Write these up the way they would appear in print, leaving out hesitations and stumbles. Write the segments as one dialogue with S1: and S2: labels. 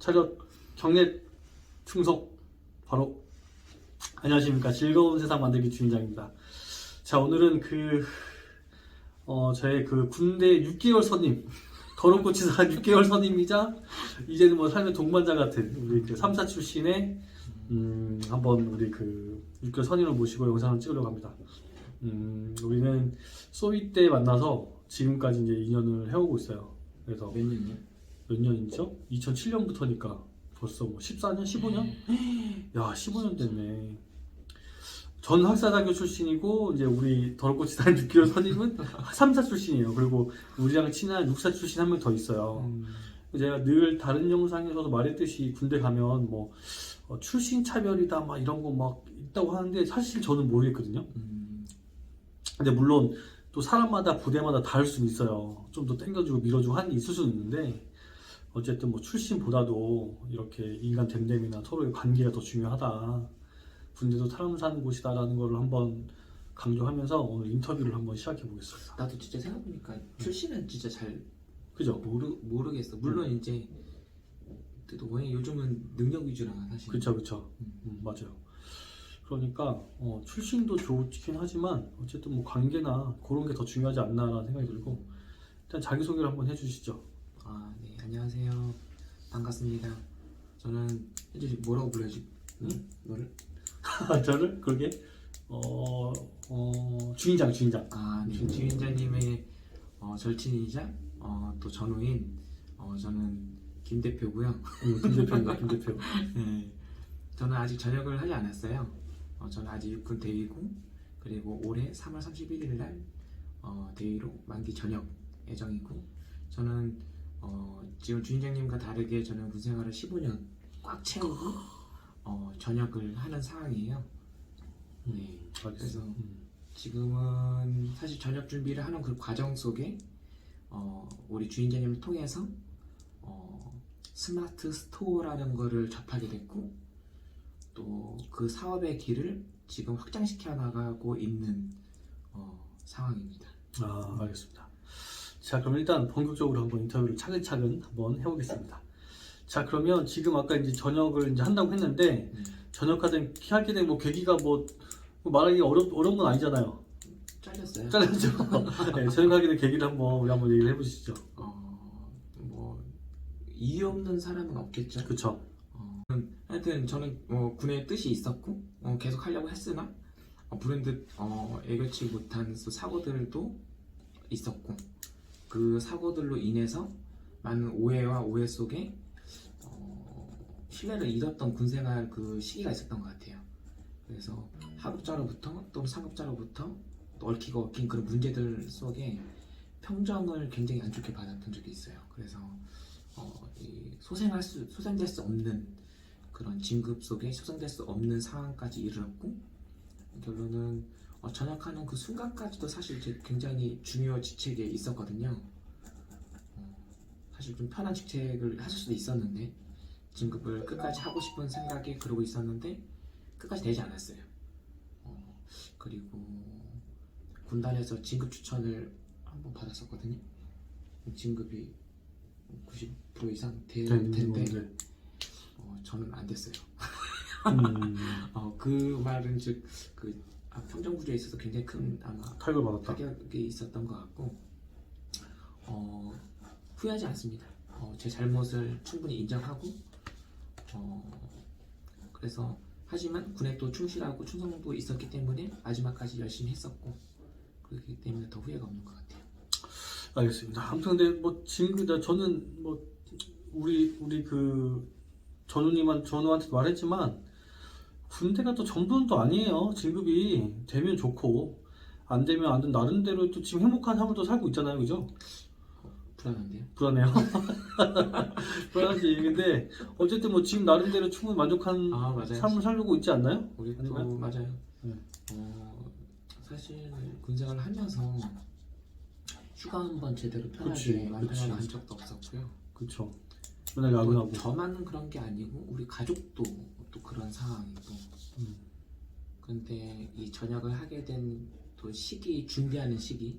S1: 차렷 경례 충성 바로. 안녕하십니까, 즐거운 세상 만들기 주인장입니다. 자, 오늘은 저의 군대 6개월 선임, 더럽고 치사한 6개월 선임이자 이제는 뭐 삶의 동반자 같은 우리 3사 출신의 한번 우리 6개월 선임을 모시고 영상을 찍으려고 합니다. 우리는 소위 때 만나서 지금까지 이제 2년을 해오고 있어요. 그래서
S2: 몇 년이요?
S1: 몇 년이죠? 2007년부터니까 벌써 뭐 14년? 15년? 야, 15년 됐네. 전 학사장교 출신이고, 이제 우리 더럽고 치사한 6개월 선임은 3사 출신이에요. 그리고 우리랑 친한 6사 출신 한 명 더 있어요. 제가 늘 다른 영상에서도 말했듯이 군대 가면 뭐 출신 차별이다 막 이런 거 막 있다고 하는데 사실 저는 모르겠거든요. 근데 물론 또 사람마다 부대마다 다를 수는 있어요. 좀 더 땡겨주고 밀어주고 하는 게 있을 수는 있는데, 어쨌든 뭐 출신보다도 이렇게 인간 됨됨이나 서로의 관계가 더 중요하다. 군대도 사람 사는 곳이다라는 걸 한번 강조하면서 오늘 인터뷰를 한번 시작해 보겠습니다.
S2: 나도 진짜 생각해보니까 출신은 진짜 잘
S1: 그죠?
S2: 모르겠어. 물론 이제 또 왜 요즘은 능력 위주라 사실.
S1: 그쵸. 맞아요. 그러니까 출신도 좋긴 하지만 어쨌든 뭐 관계나 그런 게 더 중요하지 않나라는 생각이 들고, 일단 자기소개를 한번 해주시죠.
S2: 네, 안녕하세요. 반갑습니다. 저는 이제 뭐라고 불러야지? 너를?
S1: 저를? 그러게? 주인장.
S2: 네. 주인장님의 절친이자 또 전우인 저는 김 대표고요.
S1: 김 대표입니다. 김 대표.
S2: 네, 저는 아직 전역을 하지 않았어요. 저는 아직 육군 대위고, 그리고 올해 3월 31일 날 대위로 만기 전역 예정이고, 저는 지금 주인장님과 다르게 저는 군 생활을 15년 꽉 채우고 전역을 하는 상황이에요. 네, 그래서 지금은 사실 전역 준비를 하는 그 과정 속에 우리 주인장님을 통해서 스마트 스토어라는 거를 접하게 됐고, 또 그 사업의 길을 지금 확장시켜 나가고 있는 상황입니다.
S1: 알겠습니다. 자, 그럼 일단 본격적으로 한번 인터뷰를 차근차근 한번 해보겠습니다. 자, 그러면 지금 아까 이제 전역을 이제 한다고 했는데, 하게 된 뭐 계기가 뭐 말하기 어려운 건 아니잖아요.
S2: 잘렸어요.
S1: 잘렸죠. 네, 전역하게 된 계기를 우리 한번 얘기를 해보시죠.
S2: 뭐 이유 없는 사람은 없겠죠.
S1: 그쵸.
S2: 하여튼 저는 군의 뜻이 있었고 계속 하려고 했으나 불현듯 예견치 못한 사고들도 있었고, 그 사고들로 인해서 많은 오해와 오해 속에 신뢰를 잃었던 군생활 그 시기가 있었던 것 같아요. 그래서 하급자로부터 또 상급자로부터 또 얽히고 얽힌 그런 문제들 속에 평정을 굉장히 안 좋게 받았던 적이 있어요. 그래서 소생될 수 없는 그런 진급 속에 소생될 수 없는 상황까지 이르렀고, 결론은 전역하는 그 순간까지도 사실 굉장히 중요 직책에 있었거든요. 사실 좀 편한 직책을 하실 수도 있었는데, 진급을 끝까지 하고 싶은 생각에 그러고 있었는데 끝까지 되지 않았어요. 그리고 군단에서 진급 추천을 한번 받았었거든요. 진급이 90% 이상 될 텐데 저는 안 됐어요. 그 말은 즉 평정 구조에 있어서 굉장히 큰 아마 타격이 있었던 것 같고, 후회하지 않습니다. 제 잘못을 충분히 인정하고, 그래서 하지만 군에 또 충실하고 충성도 있었기 때문에 마지막까지 열심히 했었고, 그렇기 때문에 더 후회가 없는 것 같아요.
S1: 알겠습니다. 아무튼 근데 저는 우리 전우한테 말했지만, 군대가 또 전부는 또 아니에요. 진급이 되면 좋고 안 되면 안 된, 나름대로 또 지금 행복한 삶을 또 살고 있잖아요. 그죠?
S2: 불안한데요?
S1: 불안해요. 불안하지. 근데 어쨌든 뭐 지금 나름대로 충분히 만족한 삶을 살고 있지 않나요?
S2: 우리 또 맞아요.
S1: 네.
S2: 사실 군생활을 하면서 휴가 한번 제대로 편하게 만나서 한 적도 없었고요.
S1: 그렇죠. 맨날 야근하고.
S2: 저만 그런 게 아니고 우리 가족도 또 그런 상황이고. 근데 이 전역을 하게 된 또 준비하는 시기부터는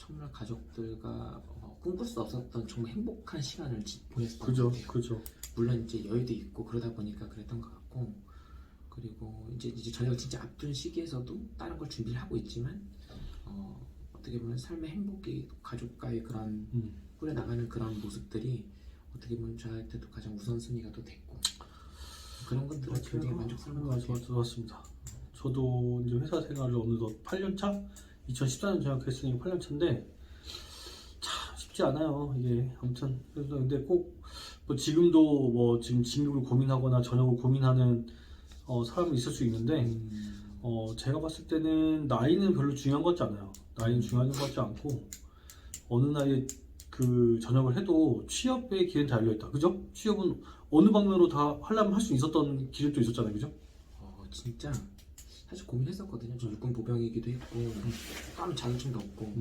S2: 정말 가족들과 꿈꿀 수 없었던 정말 행복한 시간을 보냈던 것
S1: 그죠,
S2: 같아요.
S1: 그죠.
S2: 물론 이제 여유도 있고 그러다 보니까 그랬던 것 같고, 그리고 이제 저녁을 진짜 앞둔 시기에서도 다른 걸 준비를 하고 있지만 어떻게 보면 삶의 행복이 가족과의 그런 꾸려나가는 그런 모습들이 어떻게 보면 저한테도 가장 우선순위가 또 됐고, 그런 것들은 굉장히 만족스러운 것 같아요.
S1: 맞습니다. 저도 이제 회사 생활을 어느덧 8년 차, 2014년 전역했으니까 8년 차인데 참 쉽지 않아요 이게. 아무튼 그래서 근데 꼭 뭐 지금도 뭐 지금 진급을 고민하거나 전역을 고민하는 사람이 있을 수 있는데 제가 봤을 때는 나이는 별로 중요한 것 같지 않아요. 나이는 중요한 것 같지 않고 어느 나이에 그 전역을 해도 취업의 기회는 다 열려있다. 그죠? 취업은 어느 방면으로 다 하려면 할 수 있었던 길도 있었잖아요. 그죠?
S2: 진짜 사실 고민했었거든요. 저 육군 보병이기도 했고 다른 자격증도 없고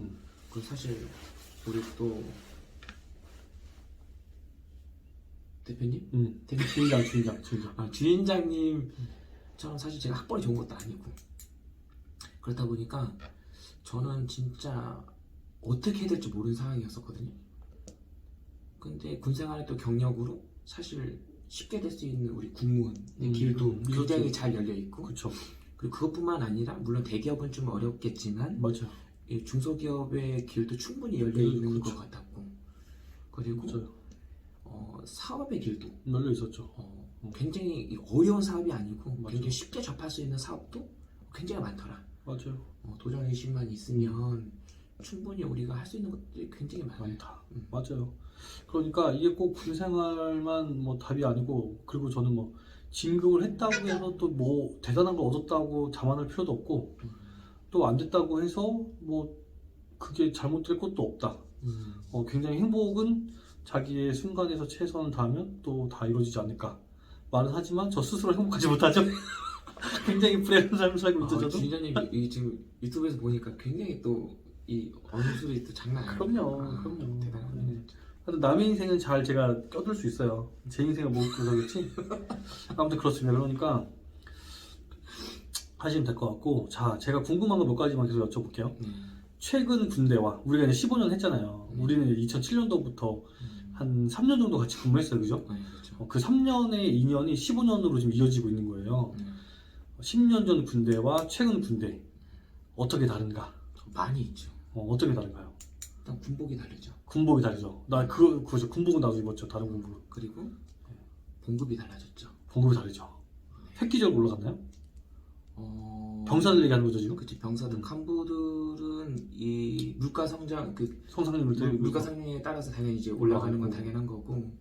S2: 그리고 사실 우리 또 대표님?
S1: 주인장.
S2: 주인장님처럼 사실 제가 학벌이 좋은 것도 아니고 그렇다 보니까 저는 진짜 어떻게 해야 될지 모르는 상황이었었거든요. 근데 군생활의 또 경력으로 사실 쉽게 될 수 있는 우리 군무원의 길도 굉장히 잘 열려 있고,
S1: 그렇죠.
S2: 그리고 그것뿐만 아니라 물론 대기업은 좀 어렵겠지만
S1: 맞아.
S2: 이 중소기업의 길도 충분히 열려 있는
S1: 그렇죠.
S2: 것 같았고, 그리고
S1: 맞아요. 사업의 길도 열려 있었죠.
S2: 굉장히 어려운 사업이 아니고
S1: 맞아요.
S2: 굉장히 쉽게 접할 수 있는 사업도 굉장히 많더라.
S1: 맞아요.
S2: 도전 의식만 있으면 충분히 우리가 할 수 있는 것들이 굉장히
S1: 많다. 맞아요. 그러니까 이게 꼭 군생활만 뭐 답이 아니고, 그리고 저는 뭐 진급을 했다고 해서 또 뭐 대단한 걸 얻었다고 자만할 필요도 없고, 또 안 됐다고 해서 뭐 그게 잘못될 것도 없다. 굉장히 행복은 자기의 순간에서 최선을 다하면 또 다 이루어지지 않을까 말은 하지만 저 스스로 행복하지 못하죠. 굉장히 불행한 삶을 살고 있죠. 저도.
S2: 주인장님 지금 유튜브에서 보니까 굉장히 또 이 언술이 또 장난 아니에요.
S1: 그럼요.
S2: 대단하네.
S1: 하여튼 남의 인생은 잘 제가 껴들 수 있어요. 제 인생을 못 껴서겠지. 아무튼 그렇습니다. 그러니까 하시면 될 것 같고, 자, 제가 궁금한 거 몇 가지만 계속 여쭤볼게요. 최근 군대와 우리가 이제 15년 했잖아요. 우리는 2007년도부터 한 3년 정도 같이 근무했어요. 그죠?
S2: 그렇죠.
S1: 그 3년의 인연이 15년으로 지금 이어지고 있는 거예요. 10년 전 군대와 최근 군대 어떻게 다른가?
S2: 많이 있죠.
S1: 어떻게 다른가요?
S2: 일단 군복이 다르죠.
S1: 군복이 다르죠. 나 그거죠. 군복은 나도 입었죠. 다른 군복.
S2: 그리고 봉급이 달라졌죠.
S1: 봉급이 다르죠. 획기적으로 올라갔나요?
S2: 어...
S1: 병사들 얘기하는 거죠 지금?
S2: 그치. 병사들 간부들은 이 물가 성장
S1: 성장률 때문에
S2: 물가 상승에 따라서 당연히 이제 올라가는 건
S1: 올라가고.
S2: 당연한 거고,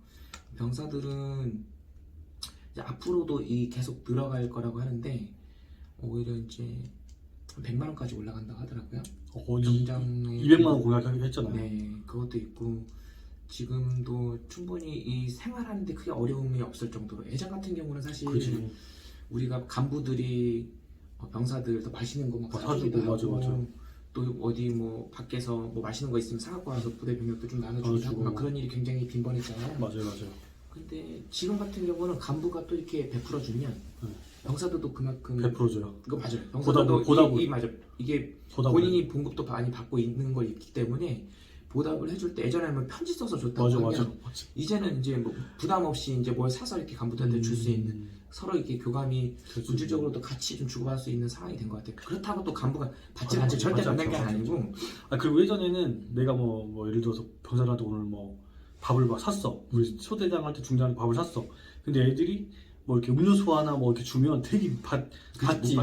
S2: 병사들은 이제 앞으로도 계속 늘어갈 거라고 하는데 오히려 이제 100만 원까지 올라간다고 하더라고요. 병장에
S1: 200만 원 공약하기로 했잖아요.
S2: 네, 그것도 있고 지금도 충분히 이 생활하는데 크게 어려움이 없을 정도로, 예전 같은 경우는 사실
S1: 그치.
S2: 우리가 간부들이 병사들 더 맛있는 거 막 사주기도 하고,
S1: 맞아.
S2: 또 어디 뭐 밖에서 뭐 맛있는 거 있으면 사갖고 와서 부대 병력도 좀 나눠주기도 하고 막 그런 일이 굉장히 빈번했잖아요.
S1: 맞아요.
S2: 근데 지금 같은 경우는 간부가 또 이렇게 베풀어주면 병사들도 그만큼
S1: 100%줘요.
S2: 그거 맞아요. 병사들도
S1: 보답을.
S2: 맞아. 이게
S1: 보답을.
S2: 본인이 봉급도 많이 받고 있는 걸 있기 때문에 보답을 해줄 때, 예전에는 편지 써서 줬다고 하면 이제는 이제 뭐 부담 없이 이제 뭘 사서 이렇게 간부들한테 줄 수 있는, 서로 이렇게 교감이 물질적으로도 같이 좀 주고받을 수 있는 상황이 된 것 같아요. 그렇다고 또 간부가 받지 않지 절대 받는 게 아니고.
S1: 그리고 예전에는 내가 뭐 예를 들어서 병사들한테 오늘 뭐 밥을 막 샀어. 우리 소대장한테 중장한테 밥을 샀어. 근데 애들이 뭐 이렇게 음료수 하나 뭐 이렇게 주면 되게 받지.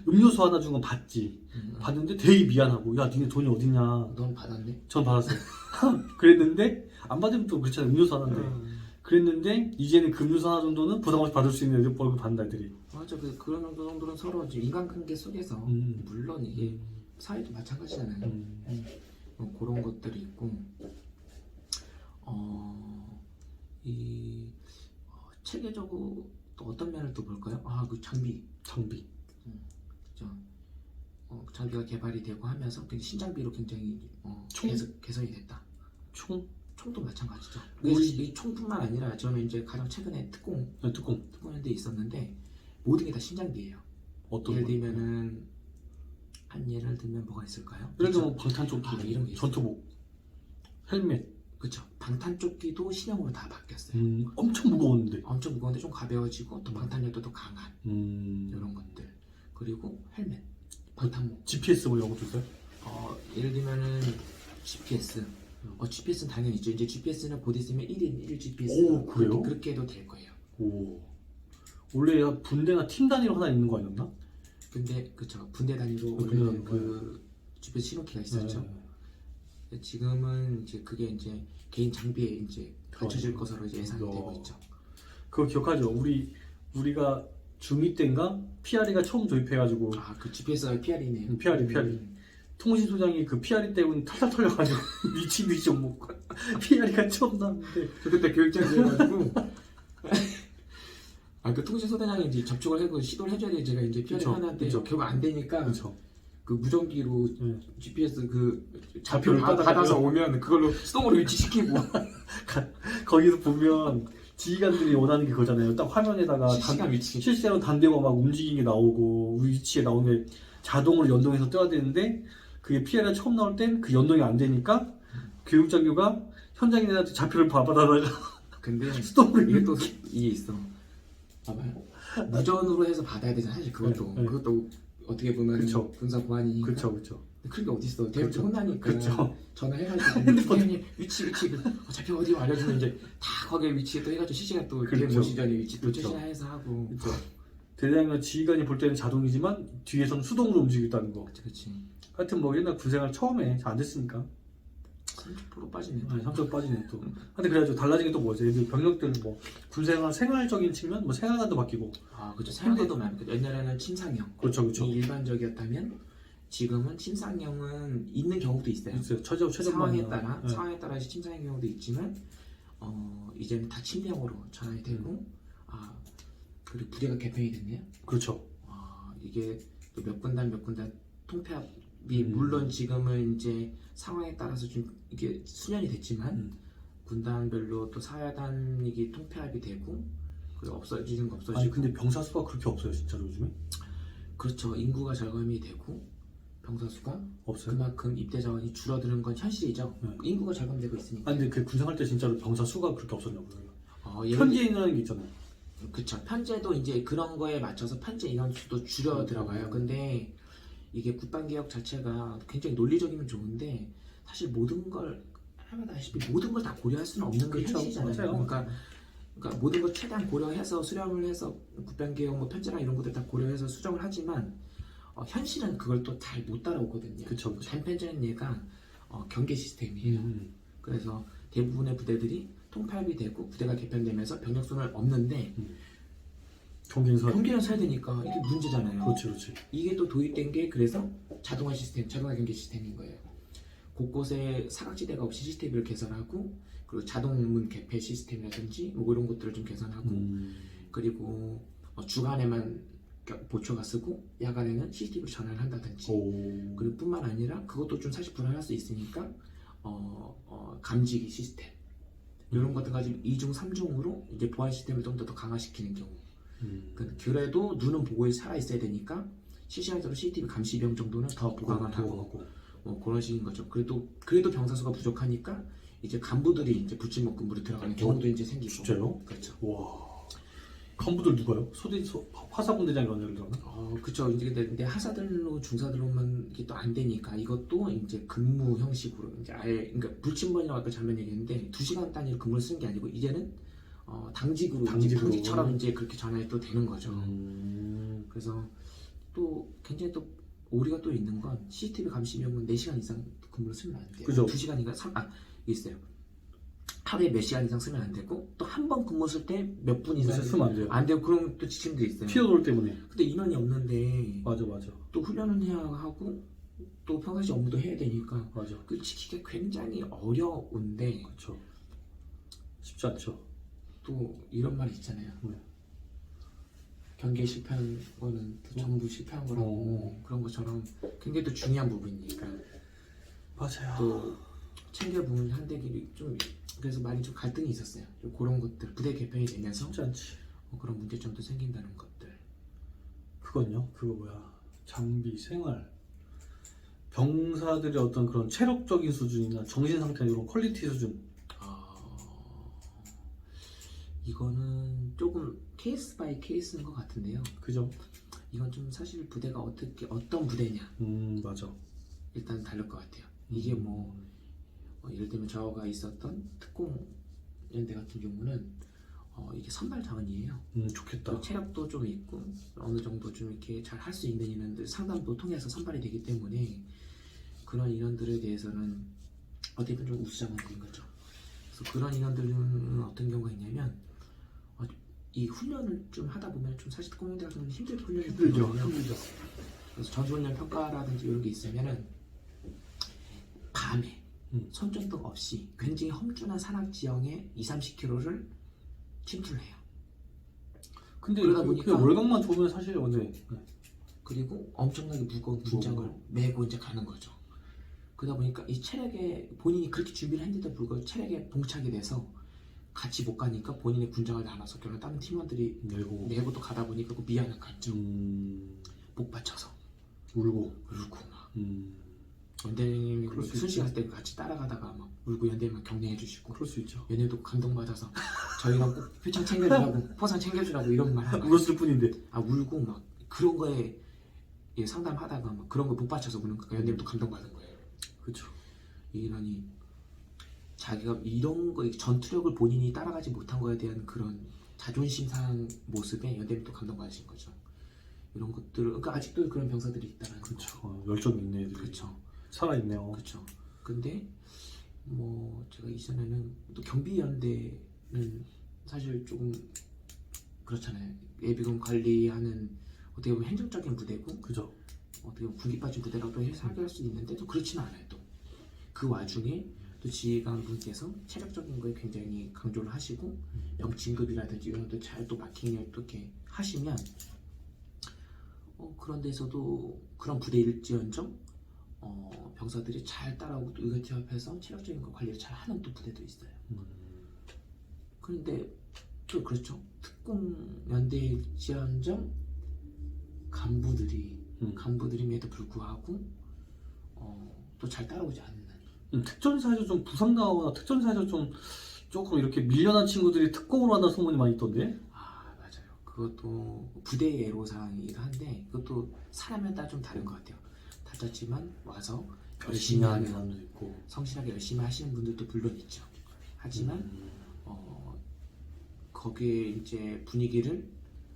S1: 음료수 하나 준 건 받지. 받는데 되게 미안하고, 야 니네 돈이 어딨냐.
S2: 넌 받았네?
S1: 전 받았어요. 그랬는데 안 받으면 또 그렇잖아요. 음료수 하나인데. 그랬는데 이제는 그 음료수 하나 정도는 부담 없이 받을 수 있는 애들 월급 받는다 애들이.
S2: 맞아. 그런 정도는 서로 이제 인간관계 속에서 물론 이게 사회도 마찬가지잖아요. 그런 것들이 있고, 체계적으로 또 어떤 면을 또 볼까요? 그 장비. 그죠. 장비가 개발이 되고 하면서 신장비로 굉장히 개선이 됐다. 총도 마찬가지죠. 이 총뿐만 아니라 저는 이제 가장 최근에 특공연대 있었는데 모든 게 다 신장비예요. 예를 들면은 한 예를 들면 뭐가 있을까요?
S1: 예를 들면 방탄조끼,
S2: 이런 게 있어요.
S1: 전투복, 헬멧.
S2: 그쵸. 방탄조끼도 신형으로 다 바뀌었어요.
S1: 엄청 무거웠는데.
S2: 엄청 무거운데 좀 가벼워지고 또 방탄력도 강한 이런 것들. 그리고 헬멧, 방탄복.
S1: GPS 뭐 이런 것도 있어요?
S2: 예를 들면은 GPS. GPS는 당연히 있죠. 이제 GPS는 곧 있으면 1인 1 GPS.
S1: 오, 그래요?
S2: 그렇게 해도 될 거예요.
S1: 오. 원래 분대나 팀 단위로 하나 있는 거 아니었나?
S2: 근데 그쵸. 분대 단위로
S1: 분대
S2: 원래는
S1: 단위로,
S2: 그 GPS 신호키가 있었죠.
S1: 네.
S2: 지금은 이제 그게 이제 개인 장비에 이제 갖춰질 것으로 이제 예상이 되고 있죠.
S1: 그거 기억하죠? 우리가 중2 때인가 PR이가 처음 도입해가지고
S2: 그 GPS가 PR이네요.
S1: PR이 통신 소장이 그 PR이 때문에 탈탈 털려가지고 위치 좀 못 PR이가 처음 나왔는데
S2: 저 그때 교육장이어가지고 그 통신 소장이 이제 접촉을 하고 시도를 해줘야 돼. 제가 이제 PR이 하나인데 결국 안 되니까
S1: 그쵸.
S2: 그 무전기로 GPS 그
S1: 좌표를
S2: 받아서 오면 그걸로 수동으로 위치시키고
S1: 거기서 보면 지휘관들이 원하는 게 그거잖아요. 딱 화면에다가
S2: 실시간 위치.
S1: 실시간 단대가 막 움직이는 게 나오고 위치에 나오는 게 자동으로 연동해서 떠야 되는데 그게 PR이 처음 나올 땐 그 연동이 안 되니까 교육장교가 현장인한테 좌표를 받아다가
S2: 근데
S1: 수동으로
S2: 이게 또 이게 있어. 봐봐요. 무전으로 해서 받아야 되잖아. 사실 그것도
S1: 네.
S2: 그것도 어떻게 보면
S1: 그쵸.
S2: 군사 보안이니까.
S1: 그쵸.
S2: 그런 게 어딨어. 대부분 혼나니까.
S1: 그쵸.
S2: 전화해가지고
S1: 핸드폰.
S2: 위치 좌표 어디 알려주면 이제 다 거기에 위치에 또 해가지고 실시간 또
S1: 그렇죠.
S2: 대모시전에 위치 또
S1: 그렇죠.
S2: 최신화해서 하고.
S1: 그쵸. 대장이나 지휘관이 볼 때는 자동이지만 뒤에서는 수동으로 움직이겠다는 거.
S2: 그치.
S1: 하여튼 뭐 옛날 군생활 처음에 잘 안 됐으니까
S2: 30% 빠지네.
S1: 30% 빠지네 또. 근데 그래가지고 달라진 게 또 뭐지? 예를 들어 병력들 뭐 군생활 생활적인 측면 뭐 생활관도 바뀌고.
S2: 그렇죠. 생활도 많고 옛날에는 침상형.
S1: 그렇죠.
S2: 이 일반적이었다면 지금은 침상형은 있는 경우도 있어요.
S1: 있어요.
S2: 상황에
S1: 최전방이나.
S2: 따라
S1: 네.
S2: 상황에 따라 침상형 경우도 있지만 이제는 다 침대형으로 전환이 되고 그리고 부대가 개편이 됐네요.
S1: 그렇죠.
S2: 이게 또 몇 군단 통폐합이 물론 지금은 이제 상황에 따라서 좀 이게 수년이 됐지만 군단별로 또 사야단 이게 통폐합이 되고 그리고 없어지는 거 없어지고.
S1: 아니 근데 병사 수가 그렇게 없어요 진짜로 요즘에?
S2: 그렇죠. 인구가 절감이 되고 병사 수가
S1: 없어요?
S2: 그만큼 입대 자원이 줄어드는 건 현실이죠.
S1: 네.
S2: 인구가 절감되고 있으니까.
S1: 아니 근데 그 군생활 때 진짜로 병사 수가 그렇게 없었냐고요.
S2: 예를
S1: 편제인이라는 게 있잖아요.
S2: 그쵸. 편제도 이제 그런 거에 맞춰서 편제 인원 수도 줄여 들어가요. 근데 이게 국방개혁 자체가 굉장히 논리적이면 좋은데 사실 모든 걸 하다시피 모든 걸 다 고려할 수는 없는 게
S1: 그쵸.
S2: 현실이잖아요.
S1: 맞아요.
S2: 그러니까 모든 걸 최대한 고려해서 수렴을 해서 국방개혁 뭐 편제나 이런 것들 다 고려해서 수정을 하지만 현실은 그걸 또 잘 못 따라오거든요.
S1: 그쵸.
S2: 단편적인 예가 경계 시스템이에요. 그래서 대부분의 부대들이 통폐합이 되고 부대가 개편되면서 병력수는 없는데 경계는 서야 되니까 이게 문제잖아요.
S1: 그렇지.
S2: 이게 또 도입된 게 그래서 자동화 경계 시스템인 거예요. 곳곳에 사각지대가 없이 CCTV를 개선하고 그리고 자동문 개폐 시스템이라든지 뭐 이런 것들을 좀 개선하고 그리고 주간에만 보초가 쓰고 야간에는 CCTV로 전환을 한다든지 그리고 뿐만 아니라 그것도 좀 사실 불안할 수 있으니까 감지기 시스템 이런 것들 가지고 2중 3중으로 이제 보안 시스템을 좀 더 강화시키는 경우 그래도 눈은 보고 살아 있어야 되니까 실시간적으로 CCTV 감시병 정도는 더 보강을 하고 그런 식인 거죠. 그래도 병사 수가 부족하니까 이제 간부들이 이제 불침목근무로 들어가는 경우도 이제 생기고.
S1: 진짜요?
S2: 그렇죠.
S1: 와. 간부들 누가요? 화사분대장 이런 애들 들어나?
S2: 그렇죠. 이제 근데 하사들로 중사들로만 이게 또 안 되니까 이것도 이제 근무 형식으로 이제 아예 그러니까 불침번이라고 아까 잠깐 얘기했는데 2시간 단위로 근무를 쓰는 게 아니고 이제는 당직으로. 당직처럼 이제 그렇게 전환이 또 되는 거죠. 그래서 또 굉장히 또 오류가 또 있는 건 CCTV 감시병은 4시간 이상 근무를 쓰면 안 돼요.
S1: 그죠.
S2: 2시간인가 있어요. 하루에 몇 시간 이상 쓰면 안 되고 또 한 번 근무 쓸 때 몇 분 이상
S1: 쓰면 안 돼요.
S2: 안 되고 그런 또 지침들이 있어요.
S1: 피어돌 때문에.
S2: 근데 인원이 없는데
S1: 맞아.
S2: 또 훈련은 해야 하고 또 평상시 업무도 해야 되니까
S1: 맞아.
S2: 그 지키기가 굉장히 어려운데
S1: 그렇죠. 쉽지 않죠.
S2: 또 이런 말이 있잖아요. 경기에 실패한 거는 또 전부 실패한 거라고 그런 것처럼 굉장히 또 중요한 부분이니까
S1: 맞아요.
S2: 또 챙겨보는 한대길이 좀 그래서 많이 좀 갈등이 있었어요. 좀 그런 것들 부대 개편이 되면서
S1: 쉽지 않지.
S2: 그런 문제점도 생긴다는 것들.
S1: 그건요? 그거 뭐야? 장비, 생활, 병사들의 어떤 그런 체력적인 수준이나 정신 상태 이런 퀄리티 수준.
S2: 이거는 조금 케이스 바이 케이스인 것 같은데요.
S1: 그죠?
S2: 이건 좀 사실 부대가 어떤 부대냐
S1: 맞아.
S2: 일단 다를 것 같아요. 이게 뭐 예를 들면 저가 있었던 특공 연대 같은 경우는 이게 선발 자원이에요.
S1: 좋겠다.
S2: 또 체력도 좀 있고 어느 정도 좀 이렇게 잘 할 수 있는 인원들 상담도 통해서 선발이 되기 때문에 그런 인원들에 대해서는 어떻게 보면 좀 우수자원들인 거죠. 그래서 그런 인원들은 어떤 경우가 있냐면 이 훈련을 좀 하다 보면 좀 사실 특공연대 같은 경우는 힘들게 훈련이
S1: 힘들죠.
S2: 되거든요. 그래서 전투훈련 평가라든지 이런 게 있으면은 밤에 손전등 없이 굉장히 험준한 산악 지형에 20-30km를 침투를 해요.
S1: 근데
S2: 그러다
S1: 그냥
S2: 보니까
S1: 월급만 좋으면 사실 어제
S2: 그리고 엄청나게 무거운 군장을 메고 이제 가는 거죠. 그러다 보니까 이 체력에 본인이 그렇게 준비를 했는데도 불구하고 체력에 봉착이 돼서 같이 못 가니까 본인의 군장을 나눠서 결국 다른 팀원들이 내고 또 가다 보니까 그 미안한 감정 목 받쳐서
S1: 울고
S2: 막 연대님이
S1: 그럴 수
S2: 순시갈 때 같이 따라가다가 막 울고 연대만 격려해 주시고
S1: 그럴 수 있죠.
S2: 연대도 감동받아서 저희랑 꼭 표창 챙겨주라고 포상 챙겨주라고 이런 말 하고
S1: 울었을 뿐인데.
S2: 울고 막 그런 거에 상담하다가 막 그런 거 못 받쳐서 우는 거니까 연대도 감동받은 거예요.
S1: 그렇죠.
S2: 이란이 자기가 이런 거 전투력을 본인이 따라가지 못한 거에 대한 그런 자존심 상한 모습에 연대도 감동받으신 거죠. 이런 것들을 그러니까 아직도 그런 병사들이 있다는
S1: 그렇죠. 열정이 있네 애들이.
S2: 그렇죠.
S1: 살아있네요.
S2: 그렇죠. 근데 뭐 제가 이전에는 또 경비연대는 사실 조금 그렇잖아요. 예비군 관리하는 어떻게 보면 행정적인 부대고
S1: 그죠.
S2: 어떻게 보면 군기 빠진 부대라고 생각할 수 있는데 또 그렇지는 않아요. 또 그 와중에 또 지휘관분께서 체력적인 거에 굉장히 강조를 하시고 명칭급이라든지 이런 것도 잘 또 마킹을 또 이렇게 하시면 그런 데서도 그런 부대일지언정 병사들이 잘 따라오고 또 의거티업해서 체력적인 거 관리를 잘 하는 또 부대도 있어요. 그런데 또 그렇죠. 특공 연대일지언정 간부들임에도 불구하고 또 잘 따라오지 않는.
S1: 특전사에서 좀 부상당하거나 특전사에서 좀 조금 이렇게 밀려난 친구들이 특공으로 한다는 소문이 많이 있던데.
S2: 맞아요. 그것도 부대의 애로사항이기도 한데 그것도 사람에 따라 좀 다른 것 같아요. 다쳤지만 와서 열심히 하는
S1: 사람도 있고
S2: 성실하게 열심히 하시는 분들도 물론 있죠. 하지만 거기에 이제 분위기를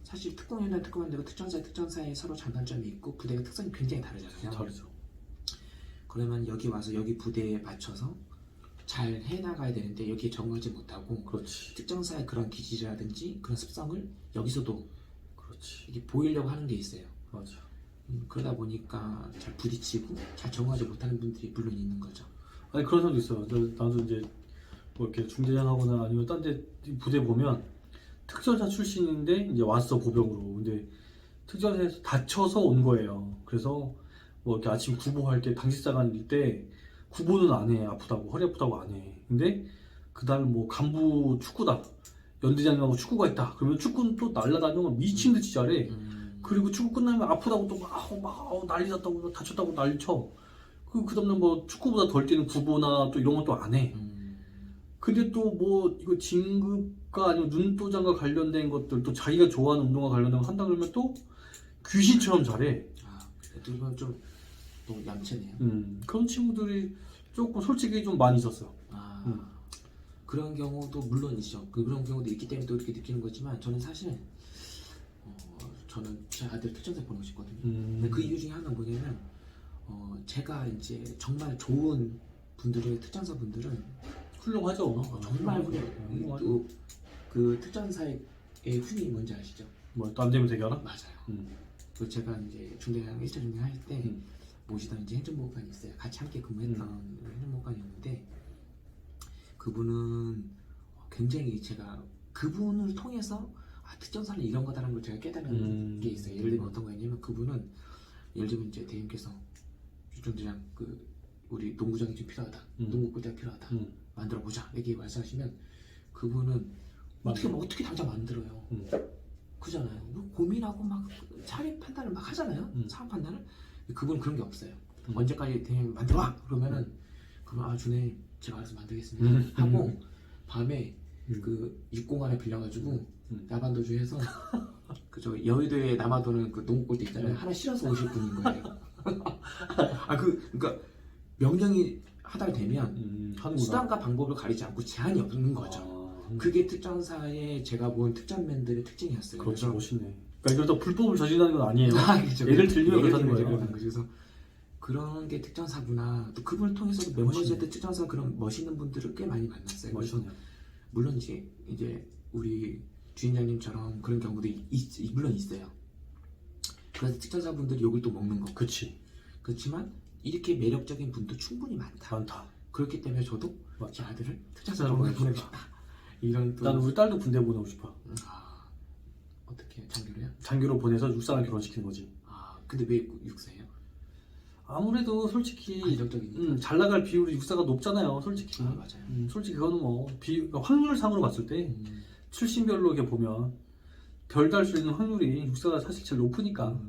S2: 사실 특공연대 특공연대고 특전사에 서로 장단점이 있고 부대가 특성이 굉장히 다르잖아요.
S1: 다르죠.
S2: 그러면 여기 와서 여기 부대에 맞춰서 잘 해나가야 되는데 여기에 적응하지 못하고
S1: 그렇지.
S2: 특전사의 그런 기질이라든지 그런 습성을 여기서도
S1: 그렇지.
S2: 이게 보이려고 하는 게 있어요.
S1: 맞아.
S2: 그러다 보니까 잘 부딪히고 잘 적응하지 못하는 분들이 물론 있는 거죠.
S1: 아니 그런 사람도 있어요. 나도 이제 뭐 이렇게 중대장하거나 아니면 딴 데 부대 보면 특전사 출신인데 이제 왔어 보병으로. 근데 특전사에서 다쳐서 온 거예요. 그래서 뭐 이렇게 아침 구보할 때 당직사관일 때 구보는 안 해. 아프다고 허리 아프다고 안 해. 근데 그다음 뭐 간부 축구다. 연대장님하고 축구가 있다. 그러면 축구는 또 날라다니고 미친 듯이 잘해. 그리고 축구 끝나면 아프다고 또 막 난리 났다고 다쳤다고 난리쳐. 그 다음날 뭐 축구보다 덜 뛰는 구보나 또 이런 것도 안 해. 근데 또 뭐 이거 진급과 아니면 눈도장과 관련된 것들 또 자기가 좋아하는 운동과 관련된 거 한다 그러면 또 귀신처럼 잘해.
S2: 그건 좀 너무 얌체네요.
S1: 그런 친구들이 조금 솔직히 좀 많이 있었어요.
S2: 그런 경우도 물론 있죠. 그런 경우도 있기 때문에 또 이렇게 느끼는 거지만 저는 사실 저는 제 아들 특전사 보내고 싶거든요. 근데 그 이유 중에 하나는 뭐냐면 제가 이제 정말 좋은 분들의 특전사 분들은
S1: 훌륭하죠.
S2: 정말 훌륭해요. 또 그 특전사의 훈이 뭔지 아시죠?
S1: 뭐 안 되면 되게 하나?
S2: 맞아요. 그 제가 이제 중대장 1차 중대 할 때 모시던 이제 행정보호관이 있어요. 같이 함께 근무했던 행정보호관이었는데 그분은 굉장히 제가 그분을 통해서 특전사는 이런 거다라는 걸 제가 깨달은 게 있어요. 예를 들면 어떤 거냐면 그분은 예를 들면 이제 대님께서 중대장 우리 농구장이 좀 필요하다. 농구구대가 필요하다. 만들어보자. 이렇게 말씀하시면 그분은 어떻게 당장 만들어요. 그잖아요. 고민하고 막 차례 판단을 막 하잖아요. 상황 판단을. 그분은 그런 게 없어요. 언제까지 되면 만들어 와 그러면은 그러면 아 준혜 제가 알아서 만들겠습니다 하고 밤에 그 육공간을 빌려가지고 야반도주 해서 그저 여의도에 남아도는 그 농구골대 있잖아요. 하나 실어서 오실 분인 거예요. 그러니까 명령이 하달되면
S1: 하는구나.
S2: 수단과 방법을 가리지 않고 제한이 없는 거죠. 그게 특전사의 제가 본 특전맨들의 특징이었어요.
S1: 그렇죠. 멋있네. 그러니까 이러다 불법을 저지르는 건 아니에요.
S2: 그렇죠.
S1: 예를 들면
S2: 예를
S1: 그렇다는
S2: 들면
S1: 거예요.
S2: 그래서 그런 게 특전사구나. 또 그분을 통해서도 메모리즈 때 특전사 그런 멋있는 분들을 꽤 많이 만났어요. 그래서
S1: 멋있네요.
S2: 물론 이제 우리 주인장님처럼 그런 경우도 물론 있어요. 그래서 특전사 분들이 욕을 또 먹는 거.
S1: 그치.
S2: 그렇지만 이렇게 매력적인 분도 충분히 많다.
S1: 많다.
S2: 그렇기 때문에 저도
S1: 맞아.
S2: 제 아들을 특전사로 보내고 싶다. 이런 또
S1: 나는 우리 딸도 군대 보내고 싶어.
S2: 어떻게 장교로요?
S1: 장교로 보내서 육사랑 결혼시키는 거지.
S2: 근데 왜 육사예요?
S1: 아무래도 솔직히
S2: 안정적이니까.
S1: 잘 나갈 비율이 육사가 높잖아요. 솔직히.
S2: 맞아요.
S1: 솔직히 그거는 뭐 그러니까 확률상으로 봤을 때 출신별로 이렇게 보면 별 달 수 있는 확률이 육사가 사실 제일 높으니까.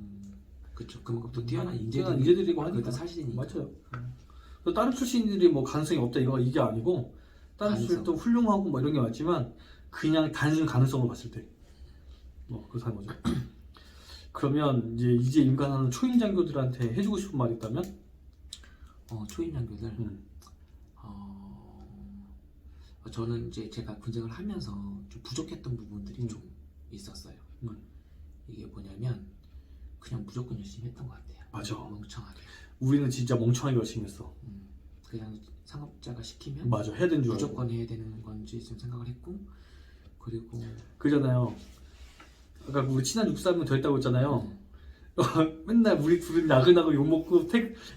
S2: 그렇죠. 그만큼 또 뛰어난
S1: 인재들이고 하니까.
S2: 그것도 사실이니까.
S1: 맞아요. 또 다른 출신들이 뭐 가능성이 없다 이게 아니고 다른 출신도 훌륭하고 뭐 이런 게 맞지만 그냥 단순 가능성을 봤을 때 뭐 그렇게 하는 거죠. 그러면 이제 임관하는 초임 장교들한테 해주고 싶은 말이 있다면?
S2: 초임 장교들. 저는 이제 제가 군생을 하면서 좀 부족했던 부분들이 좀 있었어요. 이게 뭐냐면 그냥 무조건 열심히 했던 것 같아요.
S1: 맞아.
S2: 멍청하게.
S1: 우리는 진짜 멍청하게 열심히 했어.
S2: 그냥 상업자가 시키면
S1: 맞아. 해야 되는 줄
S2: 무조건 해야 되는 건지 좀 생각을 했고 그리고
S1: 그잖아요. 아까 우리 친한 육사 한 명 더 있다고 했잖아요. 맨날 우리 둘은 야근하고 욕먹고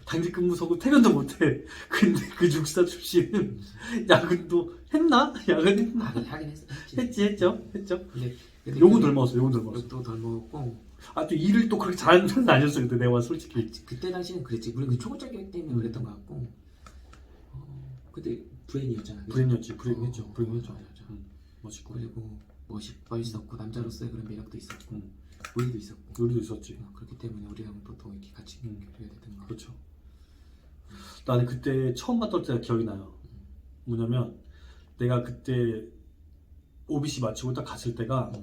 S1: 당직 근무 서고 퇴근도 못해. 근데 그 육사 출신은 야근도 했나? 야근했나?
S2: 하긴 했지.
S1: 했죠.
S2: 근데
S1: 욕은 덜 먹었어. 욕은 덜 먹었어.
S2: 욕도 덜 먹었고
S1: 또 일을 또 그렇게 잘하는 편은 아니었어 그때 내가 솔직히.
S2: 그때 당시는 그랬지. 물론 그 초급자 교육 때문에 그랬던 것 같고 근데 브레인이었잖아.
S1: 브레인했죠.
S2: 맞아.
S1: 멋있고.
S2: 그리고 멋있었고 남자로서의 그런 매력도 있었고 의리도 있었고
S1: 의리도 있었지.
S2: 그렇기 때문에 우리랑 또 더 이렇게 같이 교류가 됐던 거.
S1: 그렇죠. 나는 그때 처음 갔던 때가 기억이 나요. 뭐냐면 내가 그때 OBC 마치고 딱 갔을 때가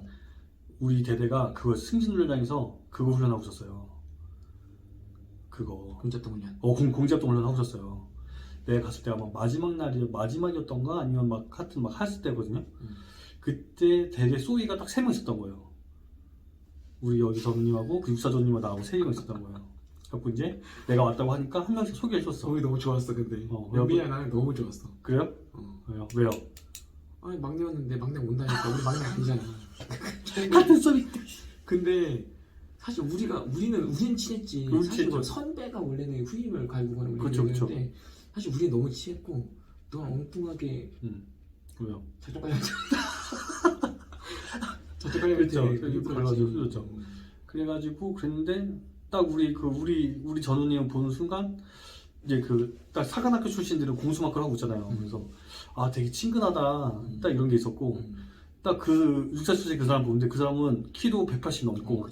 S1: 우리 대대가 그거 승진훈련장에서 그거 훈련하고 있었어요. 그거
S2: 공작동 훈련.
S1: 공작동 훈련하고 있었어요. 내가 갔을 때가 마지막이었던가 아니면 하여튼 했을 때거든요. 그때 대대 소위가 딱 3명 있었던 거예요. 우리 여기 전우님하고 그 육사전님하고 나하고 3명 있었던 거예요. 그래서 이제 내가 왔다고 하니까 한 명씩 소개해줬어.
S2: 너무 좋았어 근데.
S1: 미안
S2: 나는 너무 좋았어.
S1: 그래요? 왜요?
S2: 아니 막내였는데 막내 온다니까 우리 막내 아니잖아.
S1: 같은 소리.
S2: 근데 사실 우리는 친했지.
S1: 그렇지,
S2: 사실 뭐
S1: 그렇죠.
S2: 선배가 원래는 후임을 갈고 가는
S1: 그렇죠.
S2: 우리인데 사실 우리는 너무 친했고 너는 엉뚱하게
S1: 왜요?
S2: 저쪽 깔렸지.
S1: 그렇죠. 그래가지고 그랬는데 딱 우리 전우님 보는 순간 이제 딱 사관학교 출신들은 공수마크를 하고 있잖아요. 그래서 되게 친근하다. 딱 이런 게 있었고 딱 그 육사 출신 그 사람 보는데 그 사람은 키도 180 넘고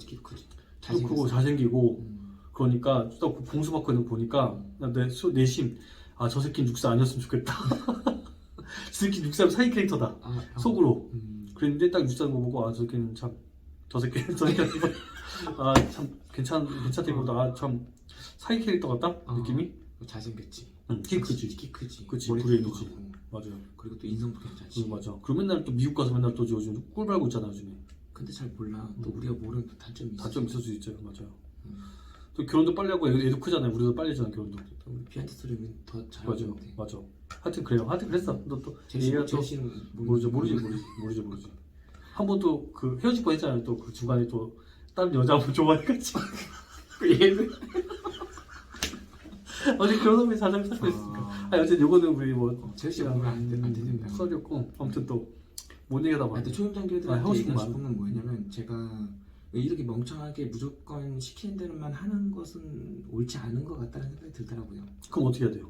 S1: 또 크고 잘생기고 그러니까 딱 공수마크는 보니까 내심 저 새끼는 육사 아니었으면 좋겠다. 저 새끼는 육사 사이 캐릭터다. 속으로. 그랬는데 딱 육사 보고 저 새끼는 참 괜찮대 보다 참 사이 캐릭터 같다 느낌이.
S2: 잘생겼지.
S1: 키 크지. 그치. 브레인이지. 맞아요.
S2: 그리고 또 인성도 괜찮지.
S1: 맞아. 그리고 맨날 또 미국 가서 맨날 또 요즘 꿀 빨고 있잖아 요즘에.
S2: 근데 잘 몰라. 또 우리가 모르는 또 단점이 있어.
S1: 단점 있을 수 있죠. 맞아요. 또 결혼도 빨리 하고 애도 크잖아요. 우리도 빨리 했잖아 결혼도.
S2: 우리 비하인드 스토리는 더 잘하고.
S1: 맞아. 하여튼 그래요. 하여튼 그랬어. 너또
S2: 제시는
S1: 모르지. 한 번 또 헤어질 뻔했잖아요. 또 그 중간에 또 다른 여자분 좋아해가지고.
S2: 얘는
S1: 어제 결혼하면 자장을 찾고 있으니까. 어쨌든 요거는 우리
S2: 제시가 보면 안 되는데.
S1: 썰이었고 아무튼 또 못 얘기하다 보니까.
S2: 초임장교들한테 하고 싶은 건 뭐냐면 제가 이렇게 멍청하게 무조건 시키는 대로만 하는 것은 옳지 않은 것 같다는 생각이 들더라고요.
S1: 그럼 어떻게 해야 돼요?